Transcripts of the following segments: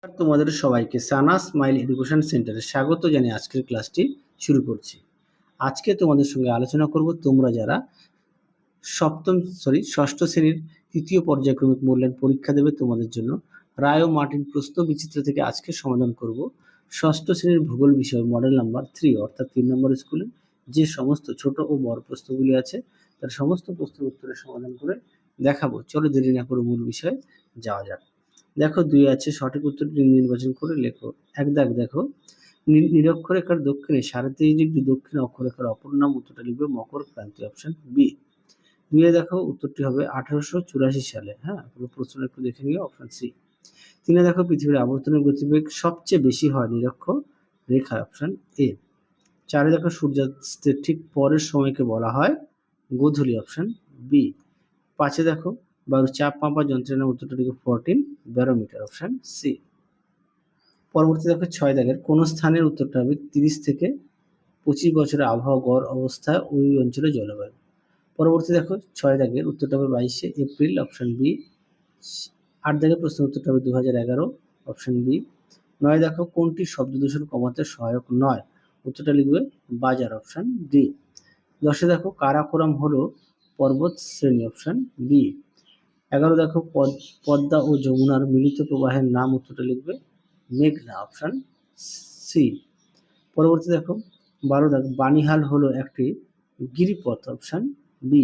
আর তোমাদের সবাইকে সানা smile education সেন্টারে স্বাগত জানিয়ে আজকের ক্লাসটি শুরু করছি। আজকে তোমাদের সঙ্গে আলোচনা করব তোমরা যারা ষষ্ঠ শ্রেণীর তৃতীয় পর্যায়ক্রমিক মূল্যায়ন পরীক্ষা দেবে তোমাদের জন্য রায় ও মার্টিন প্রশ্ন বিচিত্র থেকে আজকে সমাধান করব ষষ্ঠ শ্রেণীর ভূগোল বিষয় মডেল নাম্বার 3 অর্থাৎ 3 নম্বর স্কুলে যে সমস্ত ছোট ও বড় প্রশ্নগুলি আছে তার সমস্ত প্রশ্নের উত্তরের সমাধান করে দেখাবো। চলো দেরি না করে মূল বিষয়ে যাওয়া যাক। দেখো 2 আছে, সঠিক উত্তরটি নির্বাচন করে লেখো। এক দাগ দেখো, নিরক্ষরেখার দক্ষিণে 33 ডিগ্রি দক্ষিণে অক্ষরেখার অপর নাম, উত্তরটা লিখবে মকর ক্রান্তি, অপশন বি। 2 দেখো উত্তরটি হবে 1884 সালে। হ্যাঁ, পুরো প্রশ্ন একটু দেখে নিও, অপশন সি। 3 দেখো পৃথিবীর আবর্তনের গতিবেগ সবচেয়ে বেশি হয় নিরক্ষ রেখায়, অপশন এ। 4 দেখো সূর্যাস্তের ঠিক পরের সময়কে বলা হয় গোধূলি, অপশন বি। 5 দেখো বায়ুর চাপ মাপার যন্ত্রের নাম, উত্তরটা লিখবে 14 ব্যারোমিটার, অপশন সি। পরবর্তী দেখো 6 দাগের কোন স্থানের, উত্তরটা হবে 30 থেকে 25 বছরের আবহাওয়া গড় অবস্থায় ওই অঞ্চলের জলবায়ু। পরবর্তী দেখো 6 দাগের উত্তরটা হবে 22শে এপ্রিল, অপশন বি। 8 দাগের প্রশ্নের উত্তরটা হবে 2011, অপশন বি। 9 দেখো কোনটি শব্দ দূষণ কমাতে সহায়ক নয়, উত্তরটা লিখবে বাজার, অপশন ডি। 10 দেখো কারাকোরাম হলো পর্বত শ্রেণী, অপশন বি। 11 দেখো পদ্মা ও যমুনার মিলিত প্রবাহের নাম, উত্তরটা লিখবে মেঘনা, অপশন সি। পরবর্তী দেখো 12 দাগ বানিহাল হলো একটি গিরিপথ, অপশন বি।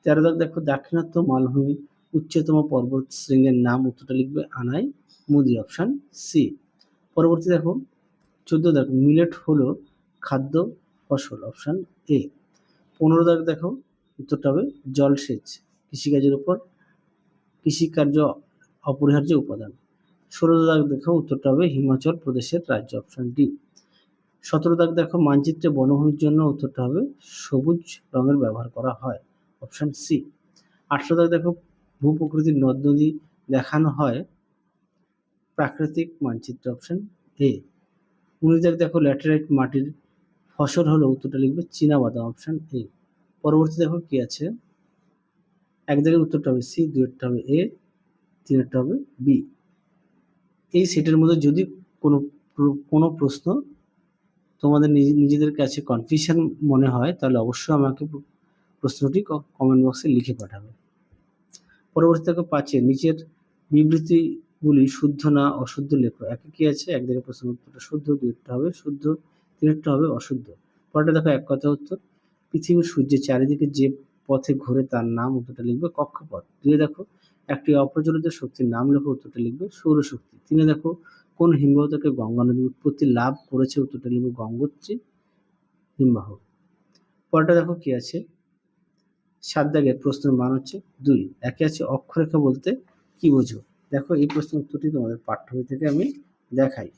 13 দাগ দেখো দাক্ষিণাত্য মালভূমি উচ্চতম পর্বত শৃঙ্গের নাম, উত্তরটা লিখবে আনাই মুদি, অপশন সি। পরবর্তী দেখো 14 দাগ মিলেট হলো খাদ্য ফসল, অপশন এ। 15 দাগ দেখো উত্তরটা হবে জলসেচ কৃষিকাজের উপর কৃষিকার্য অপরিহার্য উপাদান। 16 দাগ দেখো উত্তরটা হবে হিমাচল প্রদেশের রাজ্য, অপশন ডি। 17 দাগ দেখো মানচিত্রে বনভূমির জন্য, উত্তরটা হবে সবুজ রঙের ব্যবহার করা হয়, অপশন সি। 18 দাগ দেখো ভূপ্রকৃতির নদ নদী দেখানো হয় প্রাকৃতিক মানচিত্র, অপশন এ। 19 দাগ দেখো ল্যাটেরাইট মাটির ফসল হলো, উত্তরটা লিখবে চীনাবাদাম, অপশন এ। পরবর্তী দেখো কি আছে, 1 দাগের উত্তরটা হবে সি, 2 হবে এ, 3 হবে বি। এই সেটের মধ্যে যদি কোনো প্রশ্ন তোমাদের নিজেদের কাছে কনফিউশন মনে হয় তাহলে অবশ্যই আমাকে প্রশ্নটি কমেন্ট বক্সে লিখে পাঠাবে। পরবর্তী দেখো 5 নিচের বিবৃতিগুলি শুদ্ধ না অশুদ্ধ লেখো। একে কি আছে, 1 দাগের প্রশ্ন উত্তরটা শুদ্ধ, 2 হবে শুদ্ধ, 3 হবে অশুদ্ধ। পরেরটা দেখো এক কথা উত্তর, পৃথিবীর সূর্যের চারিদিকে যে পথে ঘোরে তার নাম, উত্তরটা লিখবে কক্ষপথ। 2 দেখো একটি অপ্রজ্বলিত শক্তির নাম লেখো, উত্তরটা লিখবে সৌরশক্তি। 3 দেখো কোন হিমবাহ থেকে গঙ্গা নদী উৎপত্তি লাভ করেছে, উত্তরটা লিখবে গঙ্গোত্রী হিমবাহ। পরেরটা দেখো কি আছে, 7 দাগের প্রশ্নের মান হচ্ছে 2। একে আছে অক্ষরেখা বলতে কি বোঝো। দেখো এই প্রশ্নের উত্তরটি তোমাদের পাঠ্য বই থেকে আমি দেখাই।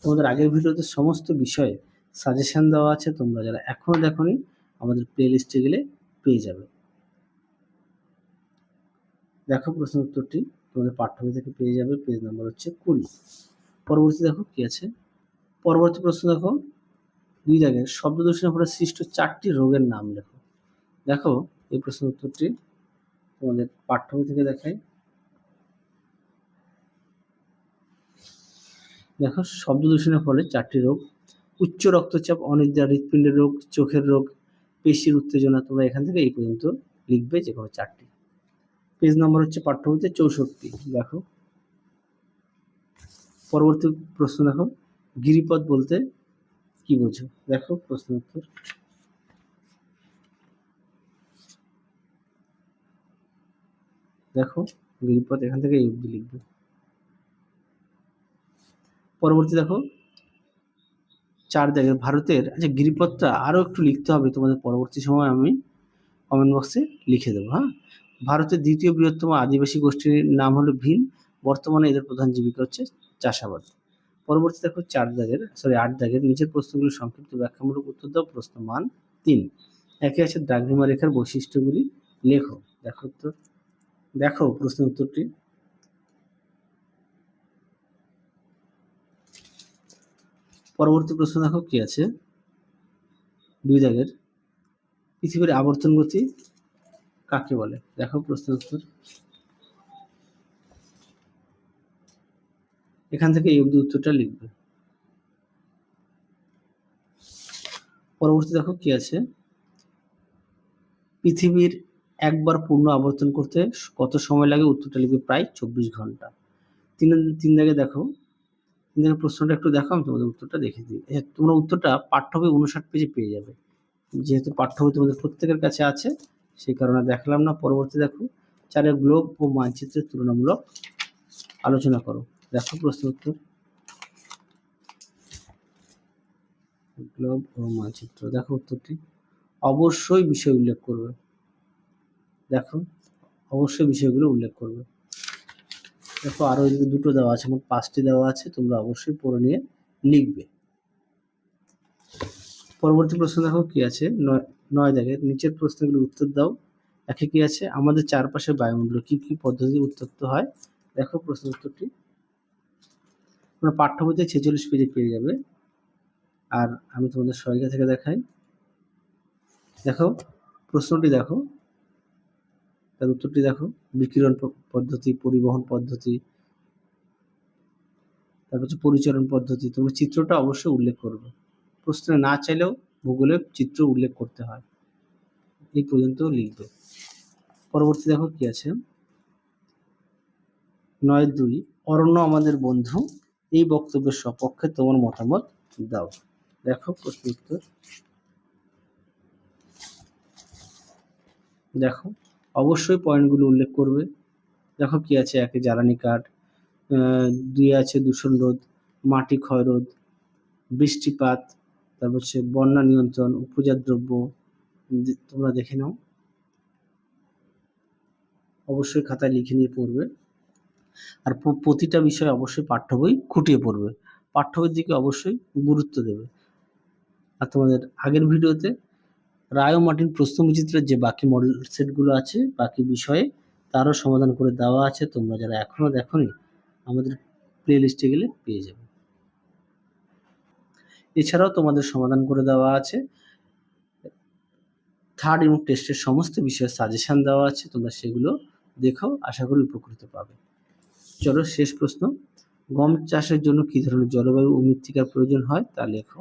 তোমাদের আগের ভিডিওতে সমস্ত বিষয়ে সাজেশন দেওয়া আছে, তোমরা যারা এখনো দেখোনি আমাদের প্লে লিস্টে গেলে পেয়ে যাবে। দেখো প্রশ্নের উত্তরটি তোমাদের পাঠ্য বই থেকে পেয়ে যাবে, পেজ নাম্বার হচ্ছে 20। পরবর্তী দেখো কি আছে, পরবর্তী প্রশ্ন দেখো 2 দাগের শব্দ দূষণের ফলে সৃষ্ট 4টি রোগের নাম লেখো। দেখো এই প্রশ্নের উত্তরটি তোমাদের পাঠ্য বই থেকে দেখাই। দেখো শব্দ দূষণের ফলে 4টি রোগ, উচ্চ রক্তচাপ, অনিদ্রা, হৃৎপিণ্ডের রোগ, চোখের রোগ, পেশির উত্তেজনা। তোমরা এখান থেকে এই পর্যন্ত লিখবে যে কোনো 4টি। পেজ নাম্বার হচ্ছে পাঠ্য বইতে 64। দেখো পরবর্তী প্রশ্ন দেখো গিরিপথ বলতে কি বোঝো। দেখো প্রশ্ন উত্তর, দেখো গিরিপথ এখান থেকে এই অবধি লিখবে। পরবর্তী দেখো 4 দাগের ভারতের, আচ্ছা গিরিপথটা আরো একটু লিখতে হবে তোমাদের, পরবর্তী সময় আমি কমেন্ট বক্সে লিখে দেবো। হ্যাঁ, ভারতের দ্বিতীয় বৃহত্তম আদিবাসী গোষ্ঠীর নাম হলো ভিল, বর্তমানে এদের প্রধান জীবিকা হচ্ছে চাষাবাদ। পরবর্তী দেখো 8 দাগের নিচের প্রশ্নগুলি সংক্ষিপ্ত ব্যাখ্যামূলক উত্তর দাও। প্রশ্ন মান 3। একে আছে দ্রাঘিমা রেখার বৈশিষ্ট্যগুলি লেখো। দেখো তো, দেখো প্রশ্নের উত্তরটি, পরবর্তী প্রশ্ন দেখো কি আছে, 2 দাগের পৃথিবীর আবর্তন গতি কাকে বলে। দেখো প্রশ্নের উত্তর, এখান থেকে এই অবধি উত্তরটা লিখবে। পরবর্তী দেখো কি আছে, পৃথিবীর একবার পূর্ণ আবর্তন করতে কত সময় লাগে? উত্তরটা লিখবে প্রায় 24 ঘন্টা। তিন দাগে দেখো, তিন দাগের প্রশ্নটা একটু দেখো, আমি তোমাদের উত্তরটা দেখে দিই। তোমরা উত্তরটা পাঠ্য বই 59 পেজে পেয়ে যাবে। যেহেতু পাঠ্য বই তোমাদের প্রত্যেকের কাছে আছে সেই কারণে দেখালাম না। পরবর্তী দেখো, 4 গ্লোব ও মানচিত্রের তুলনামূলক আলোচনা করো। দেখো প্রশ্ন উত্তর, গ্লোব ও মানচিত্র। দেখো উত্তরটি, অবশ্যই বিষয় উল্লেখ করবে। দেখো অবশ্যই বিষয়গুলো উল্লেখ করবে। দেখো আরো এদিকে দুটো দেওয়া আছে, মোট 5টি দেওয়া আছে, তোমরা অবশ্যই পড়ে নিয়ে লিখবে। পরবর্তী প্রশ্ন দেখো কি আছে, 9 দাগের নিচের প্রশ্নগুলোর উত্তর দাও। একে কি আছে, আমাদের চারপাশে বায়ুমণ্ডল কি কি পদ্ধতি উত্তপ্ত হয়? দেখো প্রশ্ন উত্তরটি, তোমরা পাঠ্য বইতে 46 পেজে পেয়ে যাবে। আর আমি তোমাদের সহায়িকা থেকে দেখাই। দেখো প্রশ্নটি দেখো, তার উত্তরটি দেখো, বিকিরণ পদ্ধতি, পরিবহন পদ্ধতি, তারপর হচ্ছে পরিচরণ পদ্ধতি। তোমরা চিত্রটা অবশ্যই উল্লেখ করবে। প্রশ্নে না চাইলেও ভূগোলে চিত্র উল্লেখ করতে হয়। এই পর্যন্ত লিখবে। পরবর্তী দেখো কি আছে, 9.2 অরণ্য আমাদের বন্ধু, এই বক্তব্যের সপক্ষে তোমার মতামত দাও। দেখো প্রশ্ন উত্তর, দেখো অবশ্যই পয়েন্টগুলো উল্লেখ করবে। দেখো কি আছে, 1 জ্বালানি কাঠ, 2 আছে দূষণ রোধ, মাটি ক্ষয় রোধ, বৃষ্টিপাত, তারপর হচ্ছে বন্যা নিয়ন্ত্রণ, উপজাত দ্রব্য। তোমরা দেখে নাও, অবশ্যই খাতায় লিখে নিয়ে পড়বে। আর প্রতিটা বিষয় অবশ্যই পাঠ্য বই খুঁটিয়ে পড়বে, পাঠ্য বইয়ের দিকে অবশ্যই গুরুত্ব দেবে। আর তোমাদের আগের ভিডিওতে রায় ও মার্টিন প্রশ্ন বিচিত্রের যে বাকি মডেল সেটগুলো আছে, বাকি বিষয়ে তারও সমাধান করে দেওয়া আছে। তোমরা যারা এখনো দেখোনি, আমাদের প্লে লিস্টে গেলে পেয়ে যাবে। এছাড়াও তোমাদের সমাধান করে দেওয়া আছে থার্ড ইউনিট টেস্টের সমস্ত বিষয়ের সাজেশন দেওয়া আছে, তোমরা সেগুলো দেখো, আশা করি উপকৃত পাবে। চলো শেষ প্রশ্ন, গম চাষের জন্য কি ধরনের জলবায়ু ও মৃত্তিকার প্রয়োজন হয় তা লেখো।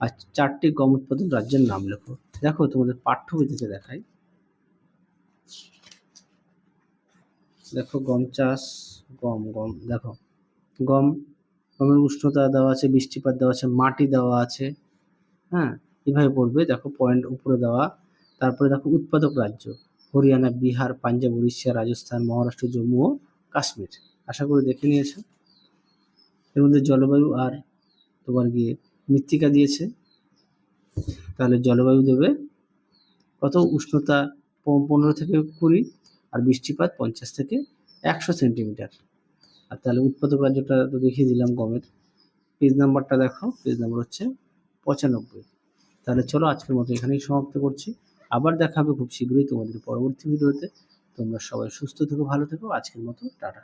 আর 4টি গম উৎপাদন রাজ্যের নাম লেখো। দেখো তোমাদের পাঠ্য বই থেকে দেখাই। দেখো গম চাষ, গম দেখো, গমের উষ্ণতা দেওয়া আছে, বৃষ্টিপাত দেওয়া আছে, মাটি দেওয়া আছে, হ্যাঁ এভাবে পড়বে। দেখো পয়েন্ট উপরে দেওয়া। তারপরে দেখো উৎপাদক রাজ্য, হরিয়ানা, বিহার, পাঞ্জাব, উড়িষ্যা, রাজস্থান, মহারাষ্ট্র, জম্মু ও কাশ্মীর। আশা করি দেখে নিয়েছো। এর মধ্যে জলবায়ু আর তোমার গিয়ে মৃত্তিকা দিয়েছে, তাহলে জলবায়ু দেবে কত, উষ্ণতা 15 থেকে 20, আর বৃষ্টিপাত 50 থেকে 100 সেন্টিমিটার। আর তাহলে উৎপাদক রাজ্যটা তো দেখিয়ে দিলাম গমের। পেজ নাম্বারটা দেখো, পেজ নাম্বার হচ্ছে 95। তাহলে চলো আজকের মতো এখানেই সমাপ্ত করছি। আবার দেখা হবে খুব শীঘ্রই তোমাদের পরবর্তী ভিডিওতে। তোমরা সবাই সুস্থ থেকো, ভালো থেকো। আজকের মতো টাটা।